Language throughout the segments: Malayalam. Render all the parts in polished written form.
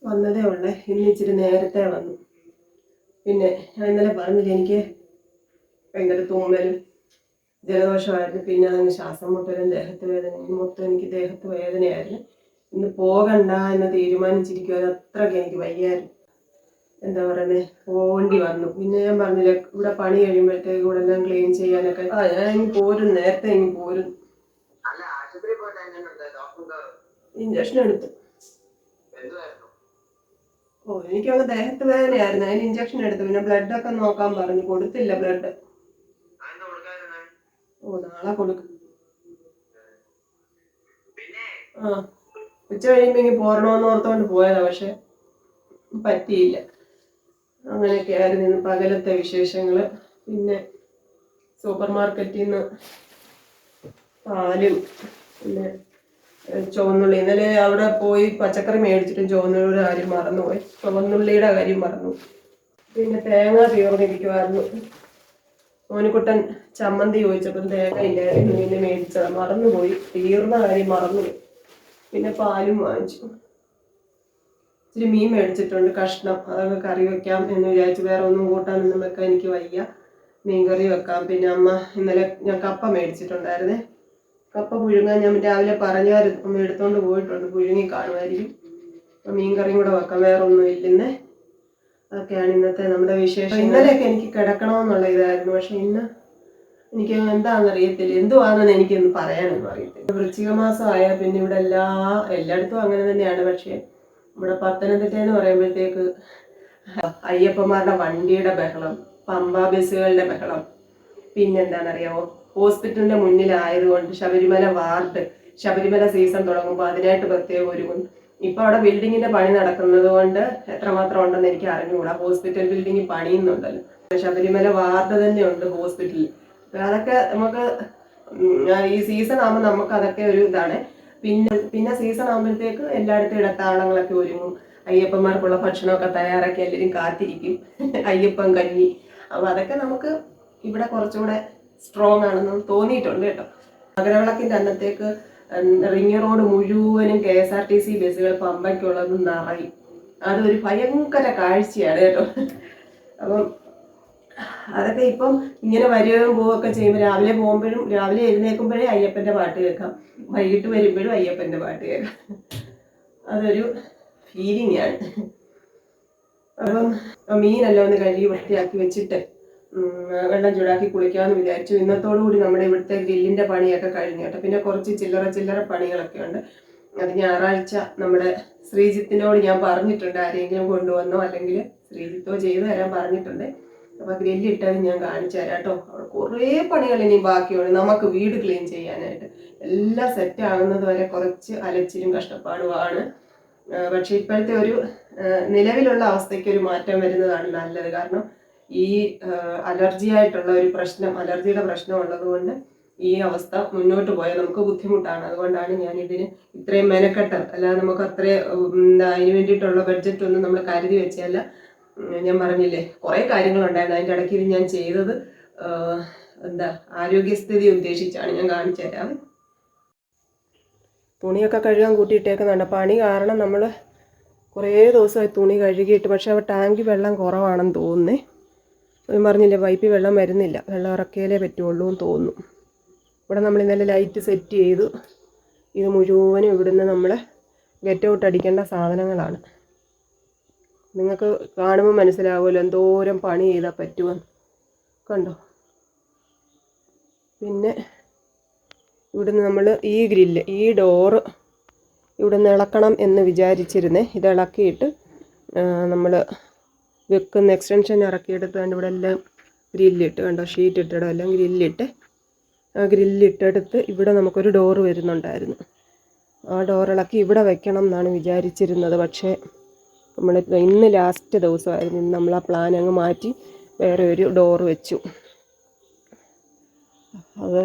വന്നതേ ഉള്ളേ. ഇന്ന് ഇച്ചിരി നേരത്തെ വന്നു. പിന്നെ ഞാൻ ഇന്നലെ പറഞ്ഞില്ല, എനിക്ക് ഭയങ്കര തുമ്മലും ജലദോഷമായിരുന്നു. പിന്നെ അതിന് ശ്വാസം മുട്ടലും ദേഹത്ത് വേദന, മൊത്തം എനിക്ക് ദേഹത്ത് വേദനയായിരുന്നു. ഇന്ന് പോകണ്ട എന്ന് തീരുമാനിച്ചിരിക്കുക. അത്രയ്ക്ക് എനിക്ക് വയ്യായിരുന്നു. എന്താ പറയുന്നത്, പോകേണ്ടി വന്നു. പിന്നെ ഞാൻ പറഞ്ഞില്ല, ഇവിടെ പണി കഴിയുമ്പോഴത്തേക്ക് ഇവിടെ എല്ലാം ക്ലീൻ ചെയ്യാനൊക്കെ ഞാൻ ഇനി പോരും, നേരത്തെ ഇനി പോരും. ഇഞ്ചക്ഷൻ എടുത്തു. എനിക്കങ്ങ് ദേഹത്ത് വേദനയായിരുന്നു, അതിന് ഇഞ്ചക്ഷൻ എടുത്തു. പിന്നെ ബ്ലഡൊക്കെ നോക്കാൻ പറഞ്ഞു, കൊടുത്തില്ല ബ്ലഡ്. നാളെ കൊടുക്കും. ഉച്ച കഴിയുമ്പോ ഇങ്ങനെ പോരണോന്ന് ഓർത്തോണ്ട് പോയതാ, പക്ഷെ പറ്റിയില്ല. അങ്ങനെയൊക്കെ ആയിരുന്നു ഇന്ന് പകലത്തെ വിശേഷങ്ങള്. പിന്നെ സൂപ്പർ മാർക്കറ്റിൽ നിന്ന് പാലും പിന്നെ ചുവന്നുള്ളി, ഇന്നലെ അവിടെ പോയി പച്ചക്കറി മേടിച്ചിട്ടും ചുവന്നുള്ളിയുടെ കാര്യം മറന്നുപോയി. ചുവന്നുള്ളിയുടെ കാര്യം മറന്നു. പിന്നെ തേങ്ങ തീർന്നിരിക്കുമായിരുന്നു. മോനിക്കുട്ടൻ ചമ്മന്തി ചോദിച്ചപ്പോൾ തേങ്ങ ഇല്ലായിരുന്നു, പിന്നെ മേടിച്ചത് മറന്നുപോയി. തീർന്ന കാര്യം മറന്നുപോയി. പിന്നെ പാലും വാങ്ങിച്ചു. ഇച്ചിരി മീൻ മേടിച്ചിട്ടുണ്ട്, കഷ്ണം. അതൊക്കെ കറി വെക്കാം എന്ന് വിചാരിച്ചു. വേറെ ഒന്നും കൂട്ടാനൊന്നും വെക്കാൻ എനിക്ക് വയ്യ. മീൻ കറി വെക്കാം. പിന്നെ അമ്മ ഇന്നലെ ഞാൻ കപ്പ മേടിച്ചിട്ടുണ്ടായിരുന്നേ. കപ്പ പുഴുങ്ങാൻ ഞാൻ രാവിലെ പറഞ്ഞായിരുന്നു, അമ്മ എടുത്തോണ്ട് പോയിട്ടുണ്ട്. പുഴുങ്ങി കാണുമായിരിക്കും. അപ്പം മീൻ കറിയും കൂടെ വെക്കാം, വേറെ ഒന്നും ഇല്ലെന്നേ. അതൊക്കെയാണ് ഇന്നത്തെ നമ്മുടെ വിശേഷം. ഇന്നലെയൊക്കെ എനിക്ക് കിടക്കണമെന്നുള്ള ഇതായിരുന്നു, പക്ഷെ ഇന്ന് എനിക്ക് എന്താണെന്നറിയത്തില്ല, എന്തുവാണെന്ന് എനിക്കൊന്നും പറയാനൊന്നും അറിയത്തില്ല. വൃശ്ചിക മാസം ആയാൽ പിന്നെ ഇവിടെ എല്ലായിടത്തും അങ്ങനെ തന്നെയാണ്. പക്ഷേ ഇവിടെ പത്തനംതിട്ട എന്ന് പറയുമ്പോഴത്തേക്ക് അയ്യപ്പന്മാരുടെ വണ്ടിയുടെ ബഹളം, പമ്പ ബസ്സുകളുടെ ബഹളം, പിന്നെന്താണെന്നറിയാമോ, ഹോസ്പിറ്റലിന്റെ മുന്നിലായതുകൊണ്ട് ശബരിമല സീസൺ തുടങ്ങുമ്പോൾ അതിനായിട്ട് പ്രത്യേകം ഒരുങ്ങും. ഇപ്പൊ അവിടെ ബിൽഡിങ്ങിന്റെ പണി നടക്കുന്നത് കൊണ്ട് എത്രമാത്രം ഉണ്ടെന്ന് എനിക്ക് അറിഞ്ഞുകൂടാ. ഹോസ്പിറ്റൽ ബിൽഡിംഗ് പണിയുന്നുണ്ടല്ലോ. ശബരിമല വാർഡ് തന്നെ ഉണ്ട് ഹോസ്പിറ്റലിൽ. അതൊക്കെ നമുക്ക് ഈ സീസൺ ആകുമ്പോൾ നമുക്ക് അതൊക്കെ ഒരു ഇതാണ്. പിന്നെ സീസൺ ആകുമ്പോഴത്തേക്ക് എല്ലായിടത്തും ഇടത്താവളങ്ങളൊക്കെ ഒരുങ്ങും. അയ്യപ്പന്മാർക്കുള്ള ഭക്ഷണമൊക്കെ തയ്യാറാക്കി എല്ലാവരും കാത്തിരിക്കും. അയ്യപ്പൻ കഞ്ഞി. അപ്പൊ അതൊക്കെ നമുക്ക് ഇവിടെ കുറച്ചുകൂടെ സ്ട്രോങ് ആണെന്ന് തോന്നിയിട്ടുണ്ട് കേട്ടോ. മകരവിളക്കിന്റെ അന്നത്തേക്ക് റിംഗ് റോഡ് മുഴുവനും KSRTC ബസ്സുകൾ പമ്പയ്ക്കുള്ളത് നിറയും. അതൊരു ഭയങ്കര കാഴ്ചയാണ് കേട്ടോ. അപ്പം അതൊക്കെ ഇപ്പം ഇങ്ങനെ വരികയും പോവുകയൊക്കെ ചെയ്യുമ്പോൾ രാവിലെ എഴുന്നേൽക്കുമ്പോഴേ അയ്യപ്പന്റെ പാട്ട് കേൾക്കാം, വൈകിട്ട് വരുമ്പോഴും അയ്യപ്പന്റെ പാട്ട് കേൾക്കാം. അതൊരു ഫീലിംഗ് ആണ്. അപ്പം മീനെല്ലാം ഒന്ന് കഴുകി വൃത്തിയാക്കി വെച്ചിട്ട് വെള്ളം ചൂടാക്കി കുളിക്കാമെന്ന് വിചാരിച്ചു. ഇന്നത്തോടുകൂടി നമ്മുടെ ഇവിടുത്തെ ഗ്രില്ലിന്റെ പണിയൊക്കെ കഴിഞ്ഞു കേട്ടോ. പിന്നെ കുറച്ച് ചില്ലറ പണികളൊക്കെ ഉണ്ട്. അത് ഞായറാഴ്ച നമ്മുടെ ശ്രീജിത്തിനോട് ഞാൻ പറഞ്ഞിട്ടുണ്ട്, ആരെങ്കിലും കൊണ്ടുവന്നോ അല്ലെങ്കിൽ ശ്രീജിത്തോ ചെയ്തു തരാൻ പറഞ്ഞിട്ടുണ്ട്. അപ്പൊ ഗ്രില്ലിട്ടത് ഞാൻ കാണിച്ചു തരാം കേട്ടോ. അവിടെ കുറേ പണികൾ ഇനി ബാക്കിയുണ്ട് നമുക്ക് വീട് ക്ലീൻ ചെയ്യാനായിട്ട്. എല്ലാം സെറ്റ് ആകുന്നത് വരെ കുറച്ച് അലച്ചിലും കഷ്ടപ്പാടുമാണ്. പക്ഷെ ഇപ്പോഴത്തെ ഒരു നിലവിലുള്ള അവസ്ഥയ്ക്ക് ഒരു മാറ്റം വരുന്നതാണ് നല്ലത്. കാരണം ഈ അലർജിയുടെ പ്രശ്നം ഉള്ളത് കൊണ്ട് ഈ അവസ്ഥ മുന്നോട്ട് പോയാൽ നമുക്ക് ബുദ്ധിമുട്ടാണ്. അതുകൊണ്ടാണ് ഞാൻ ഇതിന് ഇത്രയും മെനക്കെട്ടത്. അല്ലാതെ നമുക്ക് അതിന് വേണ്ടിയിട്ടുള്ള ബഡ്ജറ്റ് ഒന്നും നമ്മൾ കരുതി വെച്ചല്ല. ഞാൻ പറഞ്ഞില്ലേ, കുറേ കാര്യങ്ങളുണ്ടായിരുന്നു. അതിൻ്റെ ഇടയ്ക്ക് ഇത് ഞാൻ ചെയ്തത് ആരോഗ്യസ്ഥിതി ഉദ്ദേശിച്ചാണ്. ഞാൻ കാണിച്ചു തരാം. തുണിയൊക്കെ കഴുകാൻ കൂട്ടിയിട്ടേക്കുന്നുണ്ട്. പണി കാരണം നമ്മൾ കുറേ ദിവസമായി തുണി കഴുകിയിട്ട്. പക്ഷെ അവ ടാങ്കിൽ വെള്ളം കുറവാണെന്ന് തോന്നുന്നേ. ഞാൻ പറഞ്ഞില്ലേ, പൈപ്പിൽ വെള്ളം വരുന്നില്ല. വെള്ളം ഇറക്കിയാലേ പറ്റുള്ളൂ എന്ന് തോന്നുന്നു. ഇവിടെ നമ്മൾ ഇന്നലെ ലൈറ്റ് സെറ്റ് ചെയ്തു. ഇത് മുഴുവനും ഇവിടുന്ന് നമ്മൾ ഗെറ്റ് ഔട്ട് അടിക്കേണ്ട സാധനങ്ങളാണ്. നിങ്ങൾക്ക് കാണുമ്പോൾ മനസ്സിലാവുമല്ലോ എന്തോരം പണി ചെയ്താൽ പറ്റുമെന്ന്. കണ്ടോ? പിന്നെ ഇവിടുന്ന് നമ്മൾ ഈ ഡോറ് ഇവിടുന്ന് ഇളക്കണം എന്ന് വിചാരിച്ചിരുന്നേ. ഇത് ഇളക്കിയിട്ട് നമ്മൾ വെക്കുന്ന എക്സ്റ്റൻഷൻ ഇറക്കിയെടുത്ത് ഇവിടെ എല്ലാം ഗ്രില്ലിട്ട്, കണ്ടോ, ഷീറ്റ് ഇട്ടിടം എല്ലാം ഗ്രില്ലിട്ടെടുത്ത് ഇവിടെ നമുക്കൊരു ഡോറ് വരുന്നുണ്ടായിരുന്നു. ആ ഡോറിളക്കി ഇവിടെ വെക്കണം എന്നാണ് വിചാരിച്ചിരുന്നത്. പക്ഷേ ഇന്ന് ലാസ്റ്റ് ദിവസമായിരുന്നു. ഇന്ന് നമ്മൾ ആ പ്ലാൻ അങ്ങ് മാറ്റി വേറെ ഒരു ഡോറ് വെച്ചു. അത്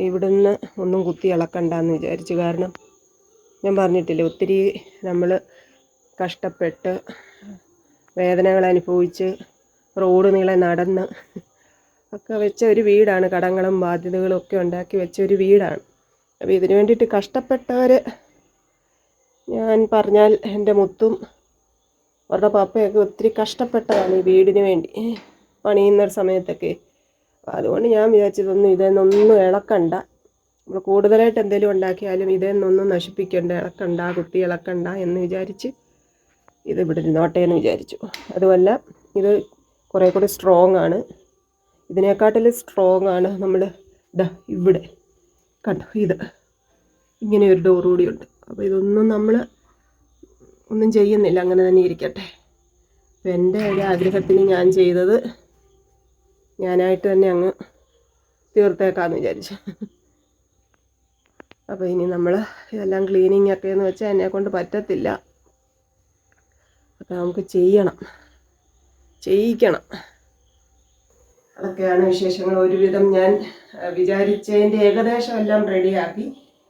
ഇവിടുന്ന് ഒന്നും കുത്തി ഇളക്കണ്ടെന്ന് വിചാരിച്ചു. കാരണം ഞാൻ പറഞ്ഞിട്ടില്ലേ, ഒത്തിരി നമ്മൾ കഷ്ടപ്പെട്ട് വേദനകൾ അനുഭവിച്ച് റോഡ് നീളെ നടന്ന് ഒക്കെ വെച്ച ഒരു വീടാണ്. കടങ്ങളും ബാധ്യതകളും ഒക്കെ ഉണ്ടാക്കി വെച്ച ഒരു വീടാണ്. അപ്പോൾ ഇതിനു വേണ്ടിയിട്ട് കഷ്ടപ്പെട്ടവർ ഞാൻ പറഞ്ഞാൽ എൻ്റെ മുത്തും അവരുടെ പപ്പയൊക്കെ ഒത്തിരി കഷ്ടപ്പെട്ടതാണ് ഈ വീടിന് വേണ്ടി പണിയുന്ന സമയത്തൊക്കെ. അതുകൊണ്ട് ഞാൻ വിചാരിച്ചതൊന്നും ഇതെന്നൊന്നും ഇളക്കണ്ട. നമ്മൾ കൂടുതലായിട്ട് എന്തെങ്കിലും ഉണ്ടാക്കിയാലും ഇതെന്നൊന്നും നശിപ്പിക്കണ്ട, ഇളക്കണ്ട, കുത്തി ഇളക്കണ്ട എന്ന് വിചാരിച്ച് ഇത് ഇവിടെ ഇരുന്നോട്ടെ എന്ന് വിചാരിച്ചു. അതുമല്ല ഇത് കുറേ കൂടി സ്ട്രോങ് ആണ്. ഇതിനെക്കാട്ടിലും സ്ട്രോങ് ആണ് നമ്മൾ ഇവിടെ കണ്ടോ, ഇത് ഇങ്ങനെ ഒരു ഡോർ കൂടിയുണ്ട്. അപ്പോൾ ഇതൊന്നും നമ്മൾ ഒന്നും ചെയ്യുന്നില്ല, അങ്ങനെ തന്നെ ഇരിക്കട്ടെ. അപ്പം എൻ്റെ ഒരു ആഗ്രഹത്തിന് ഞാൻ ചെയ്തത് ഞാനായിട്ട് തന്നെ അങ്ങ് തീർത്തേക്കാമെന്ന് വിചാരിച്ചു. അപ്പോൾ ഇനി നമ്മൾ ഇതെല്ലാം ക്ലീനിങ് ഒക്കെ എന്ന് വെച്ചാൽ എന്നെ കൊണ്ട് പറ്റത്തില്ല. അപ്പോൾ നമുക്ക് ചെയ്യിക്കണം. അതൊക്കെയാണ് വിശേഷങ്ങൾ. ഒരുവിധം ഞാൻ വിചാരിച്ചതിൻ്റെ ഏകദേശം എല്ലാം റെഡിയാക്കി.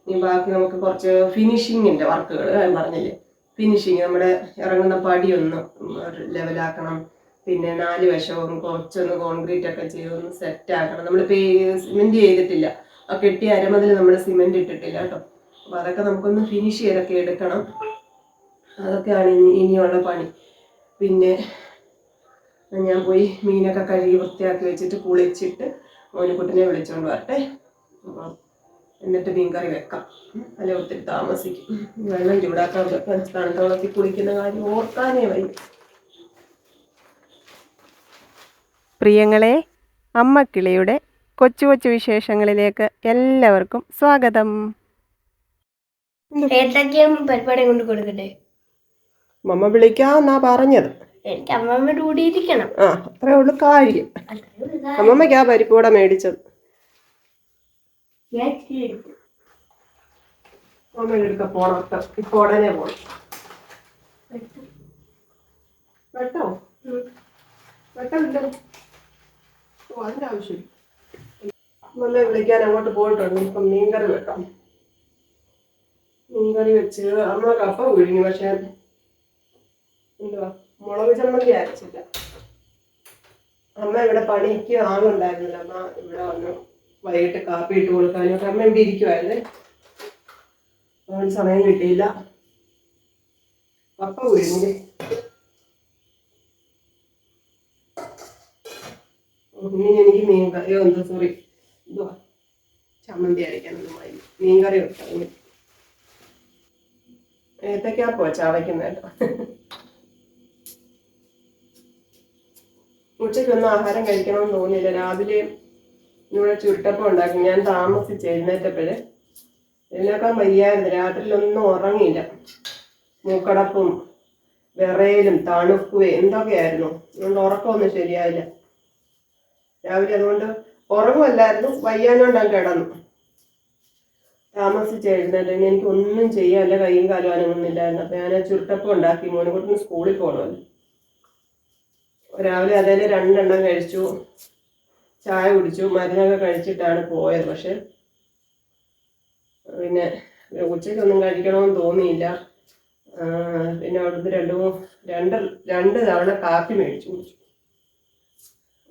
ഇനി ബാക്കി നമുക്ക് കുറച്ച് ഫിനിഷിങ്ങിൻ്റെ വർക്കുകൾ ഞാൻ പറഞ്ഞില്ലേ, ഫിനിഷിങ് നമ്മുടെ ഇറങ്ങുന്ന പടിയൊന്ന് ലെവലാക്കണം. പിന്നെ 4 വശവും കുറച്ചൊന്ന് കോൺക്രീറ്റ് ഒക്കെ ചെയ്തൊന്ന് സെറ്റാക്കണം. നമ്മളിപ്പോൾ സിമെൻറ്റ് ചെയ്തിട്ടില്ല, ആ കെട്ടിയ അരമതിൽ നമ്മൾ സിമെൻറ്റ് ഇട്ടിട്ടില്ല കേട്ടോ. അപ്പോൾ അതൊക്കെ നമുക്കൊന്ന് ഫിനിഷ് ചെയ്തൊക്കെ എടുക്കണം. അതൊക്കെയാണ് ഇനിയുള്ള പണി. പിന്നെ ഞാൻ പോയി മീനൊക്കെ കഴുകി വൃത്തിയാക്കി വെച്ചിട്ട് കുളിച്ചിട്ട് മോനുകുട്ടിനെ വിളിച്ചുകൊണ്ട് വരട്ടെ. അപ്പം എന്നിട്ട് മീൻ കറി വെക്കാം, അല്ലെ ഒത്തിരി താമസിക്കും. വെള്ളം ചൂടാക്കാൻ വെക്കാൻ തണുത്ത വെള്ളത്തിൽ കുളിക്കുന്ന കാര്യം ഓർക്കാനേ വയ്യ. പ്രിയങ്ങളെ, അമ്മക്കിളിയുടെ കൊച്ചു കൊച്ചു വിശേഷങ്ങളിലേക്ക് എല്ലാവർക്കും സ്വാഗതം. പരിപാടി കൊണ്ട് കൊടുക്കട്ടെ. മമ്മ വിളിക്കാന്നാ പറഞ്ഞത്. എനിക്ക് അമ്മമ്മയുടെ കൂടെ ഇരിക്കണം. അത്രേ ഉള്ളു കാര്യം. അമ്മമ്മയ്ക്കാ പരിപ്പൂടെ മേടിച്ചത്. അമ്മയുടെ പോണം, ഇപ്പൊ ഉടനെ പോണം. വെട്ടമില്ല, അതിന്റെ ആവശ്യം. അമ്മ വിളിക്കാൻ അങ്ങോട്ട് പോയിട്ടുണ്ട്. ഇപ്പം മീൻകറി വെക്കാം. മീൻകറി വെച്ച് അമ്മ കപ്പ പുഴുങ്ങി, പക്ഷെ എന്തുവാ മുളക് ചമ്മന്തി അരച്ചില്ല. അമ്മ ഇവിടെ പണിക്ക് ആളുണ്ടായിരുന്നില്ല. അമ്മ ഇവിടെ വന്നു വൈകിട്ട് കാപ്പി ഇട്ട് കൊടുക്കാനൊക്കെ അമ്മ ഇവിടെ ഇരിക്കുവായിരുന്നേ. അതുകൊണ്ട് സമയം കിട്ടിയില്ല. കപ്പ പുഴുങ്ങി. ഇനി എനിക്ക് മീൻകറിയോ എന്തുവാ ചമ്മന്തി അരയ്ക്കാനൊന്നും മതി. മീൻകറി വെക്കാം. ഏത്തക്കാപ്പോ ചവയ്ക്കുന്ന കേട്ടോ. ഉച്ചയ്ക്കൊന്നും ആഹാരം കഴിക്കണമെന്ന് തോന്നിയില്ല. രാവിലെ ഇവിടെ ചുട്ടപ്പം ഉണ്ടാക്കി. ഞാൻ താമസിച്ച് എഴുന്നേറ്റപ്പോഴേ എഴുന്നേക്കാൻ വയ്യായിരുന്നു. രാത്രിയിലൊന്നും ഉറങ്ങിയില്ല. മൂക്കടപ്പും വിറയലും തണുപ്പും എന്തൊക്കെയായിരുന്നു. അതുകൊണ്ട് ഉറക്കമൊന്നും ശരിയായില്ല രാവിലെ. അതുകൊണ്ട് ഉറങ്ങുമല്ലായിരുന്നു, വയ്യാഞ്ഞോണ്ടാൻ കിടന്നു. താമസിച്ച് എഴുന്നേറ്റ് എനിക്ക് ഒന്നും ചെയ്യാല്ല, കൈയും കാലും അനങ്ങുന്നില്ലായിരുന്നു. അപ്പം ഞാൻ ചുരുട്ടപ്പം ഉണ്ടാക്കി. മോനെക്കുട്ടിന് സ്കൂളിൽ പോകണമല്ലോ. രാവിലെ അതേലെ 2 എണ്ണം കഴിച്ചു, ചായ കുടിച്ചു, മരുന്നൊക്കെ കഴിച്ചിട്ടാണ് പോയത്. പക്ഷെ പിന്നെ ഉച്ചയ്ക്കൊന്നും കഴിക്കണമെന്ന് തോന്നിയില്ല. പിന്നെ അവിടുന്ന് രണ്ട് തവണ കാപ്പി മേടിച്ചു കുടിച്ചു.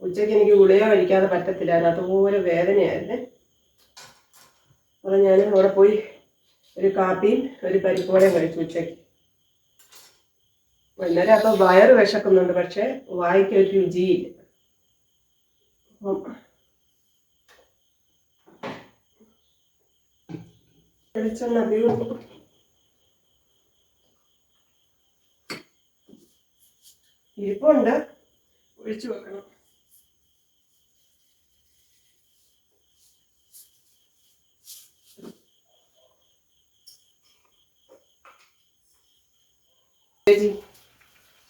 ഉച്ചയ്ക്ക് എനിക്ക് ഗുളിക കഴിക്കാതെ പറ്റത്തില്ലായിരുന്നു, അതുപോലെ വേദനയായിരുന്നു. അപ്പോൾ ഞാൻ അവിടെ പോയി ഒരു കാപ്പിയും ഒരു പരിപ്പോടെയും കഴിച്ചു ഉച്ചയ്ക്ക്. അന്നേരം അപ്പം വയറ് വിശക്കുന്നുണ്ട്, പക്ഷെ വായിക്ക് ഒരു രുചിയില്ല. അപ്പം വെളിച്ചെണ്ണ തീർന്നു. ഇരിപ്പുണ്ട്, ഒഴിച്ചു വെക്കണം.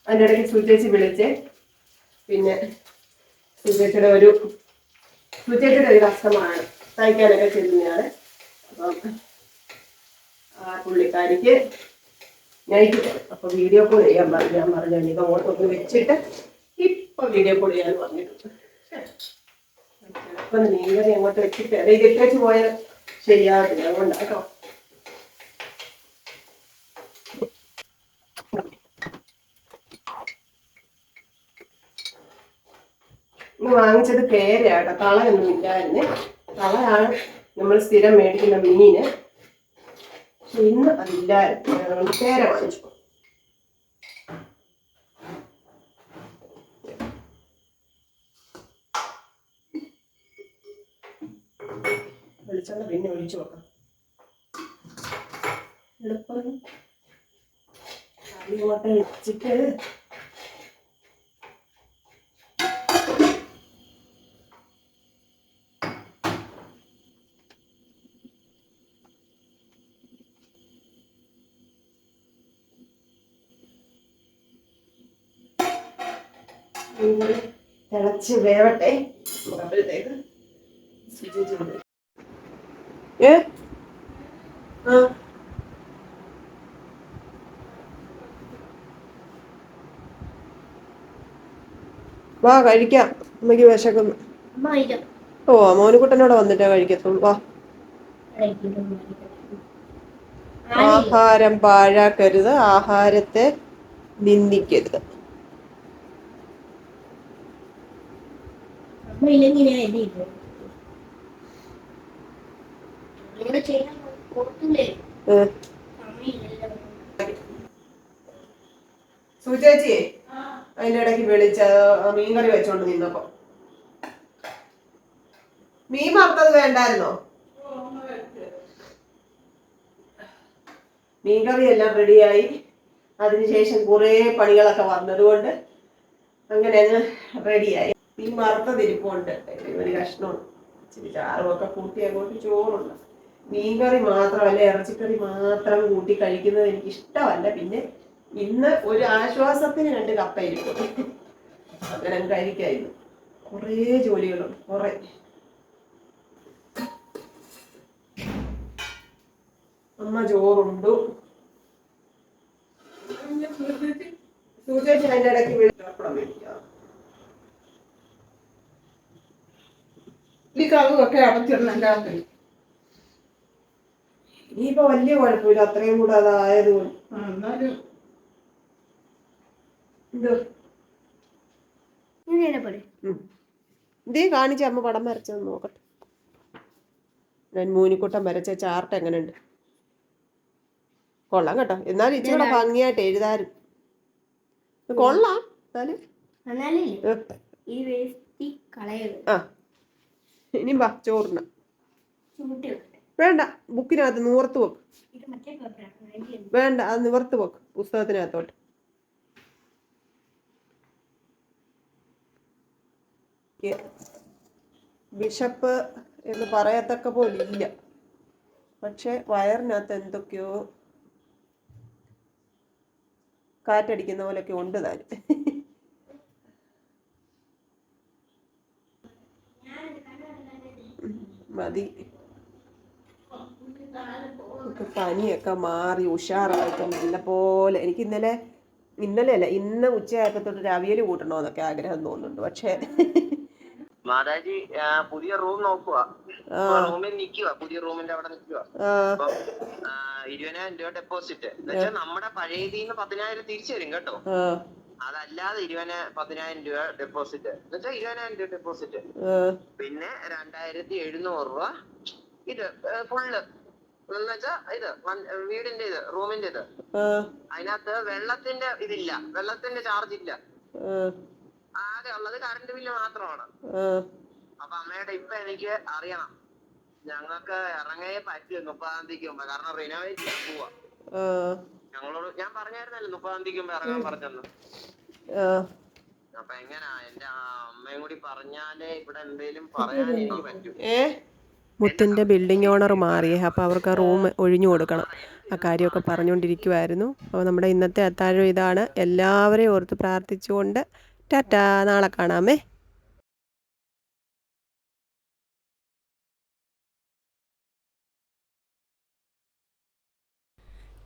അതിൻ്റെ ഇടയ്ക്ക് സുചേച്ചി വിളിച്ചേ. പിന്നെ സുചേച്ചിയുടെ ഒരു കസ്റ്റമറാണ്, തയ്ക്കാനൊക്കെ ചെയ്യുന്നതാണ്. അപ്പം പുള്ളിക്കാരിക്ക് നൈറ്റ് തരും. അപ്പോൾ വീഡിയോ കോൾ ചെയ്യാൻ പറഞ്ഞു. ഞാൻ പറഞ്ഞു എനിക്ക് അങ്ങോട്ടൊന്ന് വെച്ചിട്ട് ഇപ്പം വീഡിയോ കോൾ ചെയ്യാൻ പറഞ്ഞിട്ടുണ്ട്. ചിലപ്പോൾ നീങ്ങറി അങ്ങോട്ട് വെച്ചിട്ട് ഇതൊക്കെ വെച്ച് പോയാൽ ശരിയാകത്തില്ല. അതുകൊണ്ടാണ് കേട്ടോ. ഇന്ന് വാങ്ങിച്ചത് കേരയാണ്. തളയൊന്നും ഇല്ലായിരുന്നേ. തളയാണ് നമ്മൾ സ്ഥിരം മേടിക്കുന്ന മീന്. ഇന്ന് അതില്ലായിരുന്നു, പേര വാങ്ങിച്ചു. വെളിച്ചെണ്ണ പിന്നെ ഒഴിച്ചു നോക്കാം. എളുപ്പം കറിയോട്ട് വെച്ചിട്ട് തിളച്ച് വേവട്ടെ. അപ്പോഴത്തേക്ക് വാ കഴിക്കാം, അമ്മയ്ക്ക് വിശക്കുന്നു. ഓ മോനുകുട്ടനോടെ വന്നിട്ടേ കഴിക്കത്തുള്ളൂ. വാ. ആഹാരം പാഴാക്കരുത്, ആഹാരത്തെ നിന്ദിക്കരുത്. സുചേച്ചി അതിന്റെ ഇടയ്ക്ക് വിളിച്ച മീൻകറി വെച്ചോണ്ട് നിന്നപ്പോ മീൻ വറുത്തത് വേണ്ടായിരുന്നോ? മീൻകറി എല്ലാം റെഡിയായി. അതിനുശേഷം കുറെ പണികളൊക്കെ വന്നതുകൊണ്ട് അങ്ങനെ അങ്ങ് റെഡിയായി. മീൻ വറുത്തതിരിപ്പുണ്ട്, ഒരു കഷ്ണവും ഇച്ചിരി ചാറും ഒക്കെ കൂട്ടി അങ്ങോട്ട് ചോറുണ്ട്. മീൻകറി മാത്രമല്ല, ഇറച്ചിക്കറി മാത്രം കൂട്ടി കഴിക്കുന്നത് എനിക്ക് ഇഷ്ടമല്ല. പിന്നെ ഇന്ന് ഒരു ആശ്വാസത്തിന് 2 കപ്പ ഇരിക്കും, അങ്ങനെ കഴിക്കായിരുന്നു. കുറേ ജോലികളുണ്ട്, കുറെ. അമ്മ ചോറുണ്ടു. സൂചേച്ചി അതിന്റെ ഇടയ്ക്ക് വീട്ടിലപ്പുറം മേടിക്കാം. ഈ കവുകൊക്കെ അടച്ചിടണം. ഇനിയിപ്പോ വലിയ കുഴപ്പമില്ല, അത്രയും കൂടെ അതായതുകൊണ്ട്. ഇതേ കാണിച്ച അമ്മ പടം വരച്ചെന്ന് നോക്കട്ടെ. ഞാൻ മൂനിക്കുട്ടം വരച്ച ചാർട്ട് എങ്ങനെയുണ്ട്? കൊള്ളാം കേട്ടോ. എന്നാലും ഇച്ചിരി ഭംഗിയായിട്ട് എഴുതാനും കൊള്ളാം. ആ ഇനി വാ ചോറിന്. വേണ്ട, ബുക്കിനകത്ത് നിവർത്ത് വെക്ക്. വേണ്ട, അത് നിവർത്ത് വെക്ക് പുസ്തകത്തിനകത്തോട്ട്. വിശപ്പ് എന്ന് പറയത്തക്ക പോലെ ഇല്ല, പക്ഷെ വയറിനകത്ത് എന്തൊക്കെയോ കാറ്റടിക്കുന്ന പോലെയൊക്കെ ഉണ്ട് താൻ. മതി, പനിയൊക്കെ മാറി ഉഷാറായിട്ട് നല്ലപോലെ. എനിക്ക് ഇന്നലെയല്ല ഇന്ന് ഉച്ചയായപ്പോ തൊട്ട് ഒരു അവിയൽ കൂട്ടണമെന്നൊക്കെ ആഗ്രഹം തോന്നുന്നുണ്ട്. പക്ഷെ മാതാജി പുതിയ റൂം നോക്കുക, റൂമിൽ നിൽക്കുക, പുതിയ റൂമിന്റെ അവിടെ നിൽക്കുക. 20,000 രൂപ ഡെപ്പോസിറ്റ് എന്നുവെച്ചാൽ നമ്മുടെ പഴയതിന്ന് 10,000 തിരിച്ചു തരും കേട്ടോ. അതല്ലാതെ 10,000 രൂപ ഡെപ്പോസിറ്റ് എന്നുവെച്ചാൽ 20,000 രൂപ ഡെപ്പോസിറ്റ്. പിന്നെ 2,700 രൂപ ഇത് ഫുള്ള് എന്നുവെച്ചാ ഇത് വീടിന്റെ ഇത് റൂമിന്റെ ഇത്. അതിനകത്ത് വെള്ളത്തിന്റെ ഇതില്ല, വെള്ളത്തിന്റെ ചാർജ് ഇല്ല. ആകെ ഉള്ളത് കറണ്ട് ബില്ല് മാത്രമാണ്. അപ്പൊ അമ്മയുടെ ഇപ്പൊ എനിക്ക് അറിയണം, ഞങ്ങൾക്ക് ഇറങ്ങേ പറ്റും 30-ാം തീയതിക്ക് മുമ്പ്. കാരണം റിനോവേറ്റ് ചെയ്യാൻ പോവാ. ഞങ്ങളോട് ഞാൻ പറഞ്ഞായിരുന്നല്ലോ 30-ാം തീയതിക്ക് മുമ്പ് ഇറങ്ങാൻ പറഞ്ഞെന്ന്. അപ്പൊ എങ്ങനാ എന്റെ അമ്മയും കൂടി പറഞ്ഞാലേ ഇവിടെ എന്തേലും പറയാൻ എനിക്ക് പറ്റും. മുത്തിന്റെ ബിൽഡിംഗ് ഓണർ മാറിയേ, അപ്പോൾ അവർക്ക് ആ റൂം ഒഴിഞ്ഞു കൊടുക്കണം. ആ കാര്യമൊക്കെ പറഞ്ഞുകൊണ്ടിരിക്കുമായിരുന്നു. അപ്പോൾ നമ്മുടെ ഇന്നത്തെ അത്താഴം ഇതാണ്. എല്ലാവരെയും ഓർത്ത് പ്രാർത്ഥിച്ചുകൊണ്ട് ടാറ്റാ, നാളെ കാണാമേ.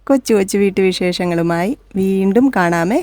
കൊച്ചു കൊച്ചു വീട്ടുവിശേഷങ്ങളുമായി വീണ്ടും കാണാമേ.